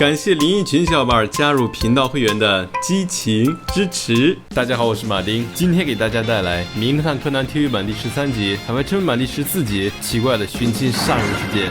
感谢林一群小伙伴加入频道会员的激情支持。大家好，我是马丁，今天给大家带来《名侦探柯南》TV 版第13集，海外称版第14集，奇怪的寻亲杀人事件。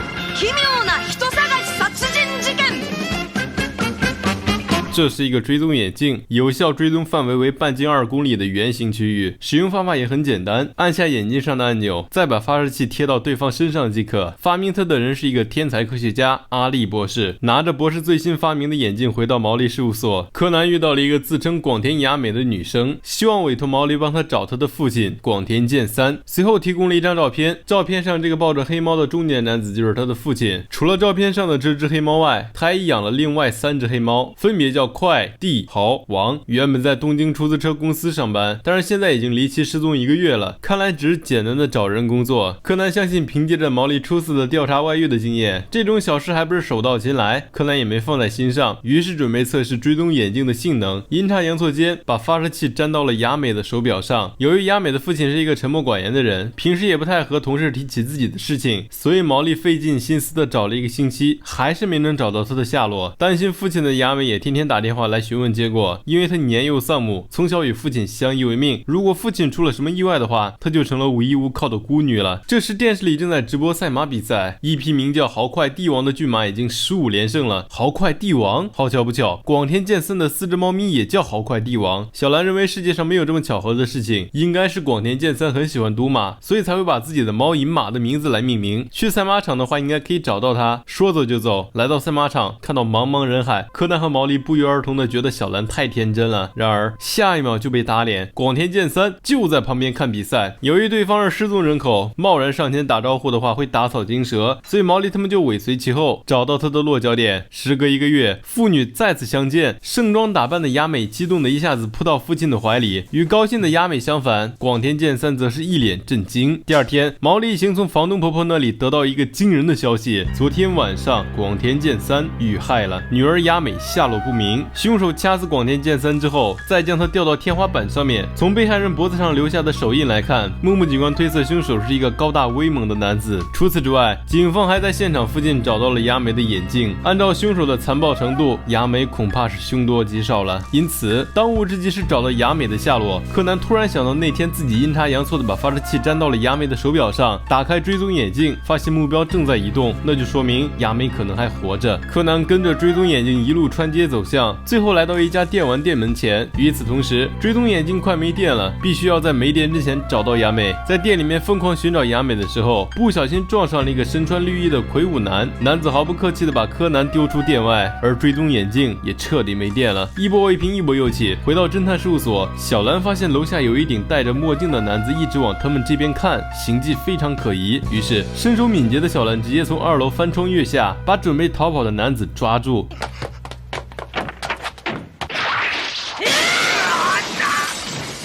这是一个追踪眼镜，有效追踪范围为半径2公里的圆形区域，使用方法也很简单，按下眼镜上的按钮，再把发射器贴到对方身上即可。发明它的人是一个天才科学家阿笠博士，拿着博士最新发明的眼镜回到毛利事务所。柯南遇到了一个自称广田雅美的女生，希望委托毛利帮他找他的父亲广田健三，随后提供了一张照片，照片上这个抱着黑猫的中年男子就是他的父亲。除了照片上的这只黑猫外，他还养了另外3只黑猫，分别叫快、地、豪、王，原本在东京出租车公司上班，但是现在已经离奇失踪1个月了，看来只是简单的找人工作。柯南相信凭借着毛利出色的调查外遇的经验，这种小事还不是手到擒来，柯南也没放在心上，于是准备测试追踪眼镜的性能。阴差阳错间把发射器粘到了雅美的手表上。由于雅美的父亲是一个沉默寡言的人，平时也不太和同事提起自己的事情，所以毛利费尽心思的找了1个星期，还是没能找到他的下落。担心父亲的雅美也天天打电话来询问结果，因为他年幼丧母，从小与父亲相依为命，如果父亲出了什么意外的话，他就成了无依无靠的孤女了。这时电视里正在直播赛马比赛，一匹名叫豪快帝王的骏马已经15连胜了。豪快帝王，好巧不巧，广田健三的4只猫咪也叫豪快帝王。小兰认为世界上没有这么巧合的事情，应该是广田健三很喜欢赌马，所以才会把自己的猫以马的名字来命名。去赛马场的话应该可以找到他。说走就走，来到赛马场，看到茫茫人海，柯南和毛利不约而同的觉得小兰太天真了，然而下一秒就被打脸。广田健三就在旁边看比赛，由于对方是失踪人口，贸然上前打招呼的话会打草惊蛇，所以毛利他们就尾随其后，找到他的落脚点。时隔1个月，父女再次相见，盛装打扮的雅美激动的一下子扑到父亲的怀里。与高兴的雅美相反，广田健三则是一脸震惊。第二天，毛利一行从房东婆婆那里得到一个惊人的消息，昨天晚上广田健三遇害了，女儿雅美下落不明，凶手掐死广田健三之后，再将他吊到天花板上面。从被害人脖子上留下的手印来看，木木警官推测凶手是一个高大威猛的男子。除此之外，警方还在现场附近找到了雅美的眼镜，按照凶手的残暴程度，雅美恐怕是凶多吉少了。因此当务之急是找到雅美的下落。柯南突然想到那天自己阴差阳错的把发射器粘到了雅美的手表上，打开追踪眼镜，发现目标正在移动，那就说明雅美可能还活着。柯南跟着追踪眼镜一路穿街走巷，最后来到一家电玩店门前。与此同时，追踪眼镜快没电了，必须要在没电之前找到雅美。在店里面疯狂寻找雅美的时候，不小心撞上了一个身穿绿衣的魁梧男，男子毫不客气的把柯南丢出店外，而追踪眼镜也彻底没电了。一波未平一波又起，回到侦探事务所，小兰发现楼下有一顶戴着墨镜的男子一直往他们这边看，行迹非常可疑。于是身手敏捷的小兰直接从2楼翻窗跃下，把准备逃跑的男子抓住。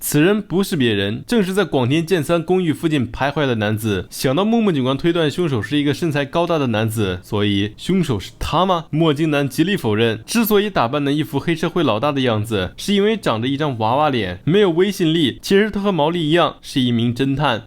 此人不是别人，正是在广田健三公寓附近徘徊的男子。想到木木警官推断凶手是一个身材高大的男子，所以凶手是他吗？墨镜男极力否认，之所以打扮的一副黑社会老大的样子，是因为长着一张娃娃脸，没有威信力。其实他和毛利一样，是一名侦探。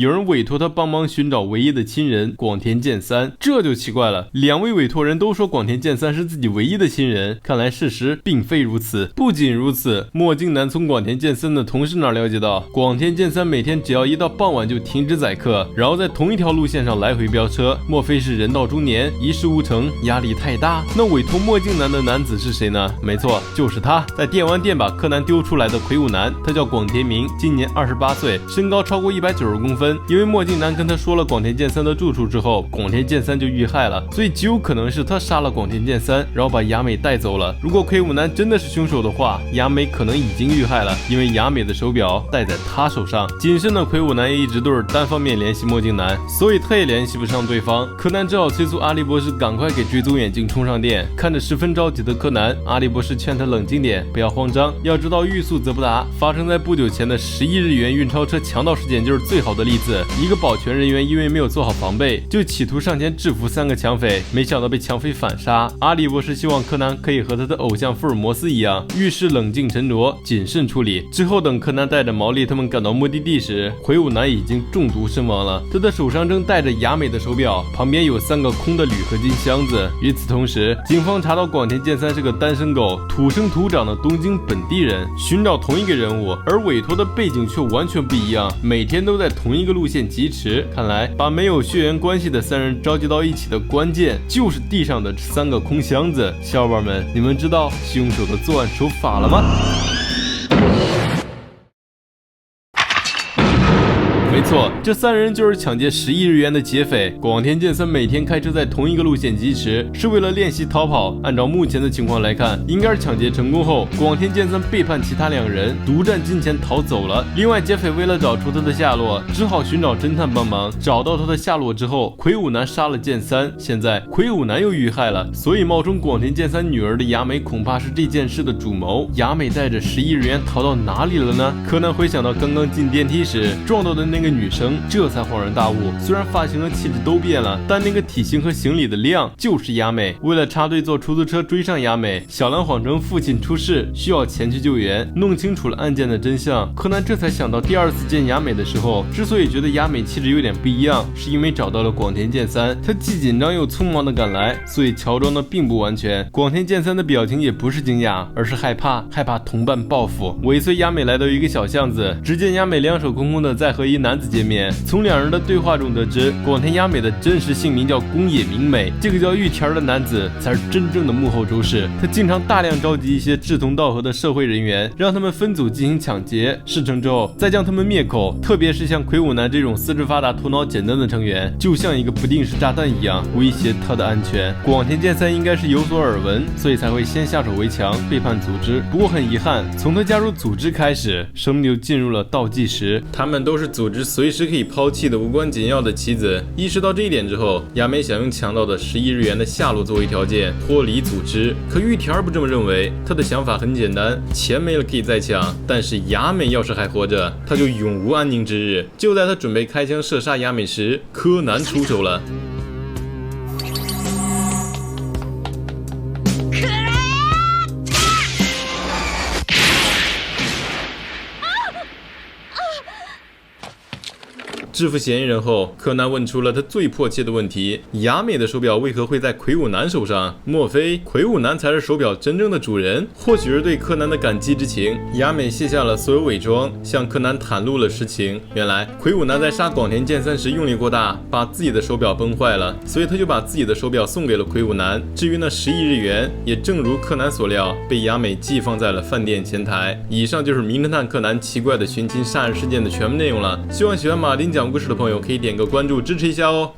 有人委托他帮忙寻找唯一的亲人广田健三，这就奇怪了。2位委托人都说广田健三是自己唯一的亲人，看来事实并非如此。不仅如此，墨镜男从广田健三的同事那儿了解到，广田健三每天只要一到傍晚就停止载客，然后在同一条路线上来回飙车。莫非是人到中年，一事无成，压力太大？那委托墨镜男的男子是谁呢？没错，就是他在电玩店把柯南丢出来的魁梧男，他叫广田明，今年28岁，身高超过190公分。因为墨镜男跟他说了广田健三的住处之后，广田健三就遇害了，所以极有可能是他杀了广田健三，然后把雅美带走了。如果魁梧男真的是凶手的话，雅美可能已经遇害了，因为雅美的手表戴在他手上。谨慎的魁梧男也一直都是单方面联系墨镜男，所以他也联系不上对方。柯南只好催促阿笠博士赶快给追踪眼镜充上电。看着十分着急的柯南，阿笠博士劝他冷静点，不要慌张，要知道欲速则不达。发生在不久前的11日元运钞车强盗事件就是最好的例例子，一个保全人员因为没有做好防备，就企图上前制服3个抢匪，没想到被抢匪反杀。阿笠博士希望柯南可以和他的偶像福尔摩斯一样，遇事冷静沉着，谨慎处理。之后等柯南带着毛利他们赶到目的地时，魁梧男已经中毒身亡了，他的手上正戴着雅美的手表，旁边有3个空的铝合金箱子。与此同时，警方查到广田健三是个单身狗，土生土长的东京本地人，寻找同一个人物，而委托的背景却完全不一样，每天都在同一个路线疾驰。看来把没有血缘关系的3人召集到一起的关键就是地上的3个空箱子。小伙伴们，你们知道凶手的作案手法了吗？没错，这3人就是抢劫10亿日元的劫匪。广田健三每天开车在同一个路线疾驰，是为了练习逃跑。按照目前的情况来看，应该是抢劫成功后，广田健三背叛其他2人，独占金钱逃走了。另外，劫匪为了找出他的下落，只好寻找侦探帮忙。找到他的下落之后，魁梧男杀了健三，现在魁梧男又遇害了，所以冒充广田健三女儿的雅美恐怕是这件事的主谋。雅美带着10亿日元逃到哪里了呢？柯南回想到刚刚进电梯时撞到的那个女生，这才恍然大悟，虽然发型和气质都变了，但那个体型和行李的量就是雅美。为了插队坐出租车追上雅美，小兰谎称父亲出事，需要前去救援。弄清楚了案件的真相，柯南这才想到第2次见雅美的时候，之所以觉得雅美气质有点不一样，是因为找到了广田健三，他既紧张又匆忙的赶来，所以乔装的并不完全。广田健三的表情也不是惊讶，而是害怕同伴报复。尾随雅美来到一个小巷子，只见雅美两手空空的在和一男子见面。从2人的对话中得知，广田雅美的真实姓名叫宫野明美，这个叫玉田的男子才是真正的幕后主使。他经常大量召集一些志同道合的社会人员，让他们分组进行抢劫，事成之后再将他们灭口。特别是像魁梧男这种四肢发达、头脑简单的成员，就像一个不定时炸弹一样，威胁他的安全。广田健三应该是有所耳闻，所以才会先下手为强，背叛组织。不过很遗憾，从他加入组织开始，生命就进入了倒计时。他们都是组织随时可以抛弃的无关紧要的棋子。意识到这一点之后，雅美想用抢到的10亿日元的下落作为条件脱离组织。可玉田不这么认为，他的想法很简单，钱没了可以再抢，但是雅美要是还活着，他就永无安宁之日。就在他准备开枪射杀雅美时，柯南出手了。制服嫌疑人后，柯南问出了他最迫切的问题：雅美的手表为何会在魁梧男手上？莫非魁梧男才是手表真正的主人？或许是对柯南的感激之情，雅美卸下了所有伪装，向柯南袒露了实情。原来魁梧男在杀广田健三时用力过大，把自己的手表崩坏了，所以他就把自己的手表送给了魁梧男。至于那10亿日元，也正如柯南所料，被雅美寄放在了饭店前台。以上就是名侦探柯南奇怪的寻亲杀人事件的全部内容了。希望喜欢马丁讲故事的朋友可以点个关注支持一下哦。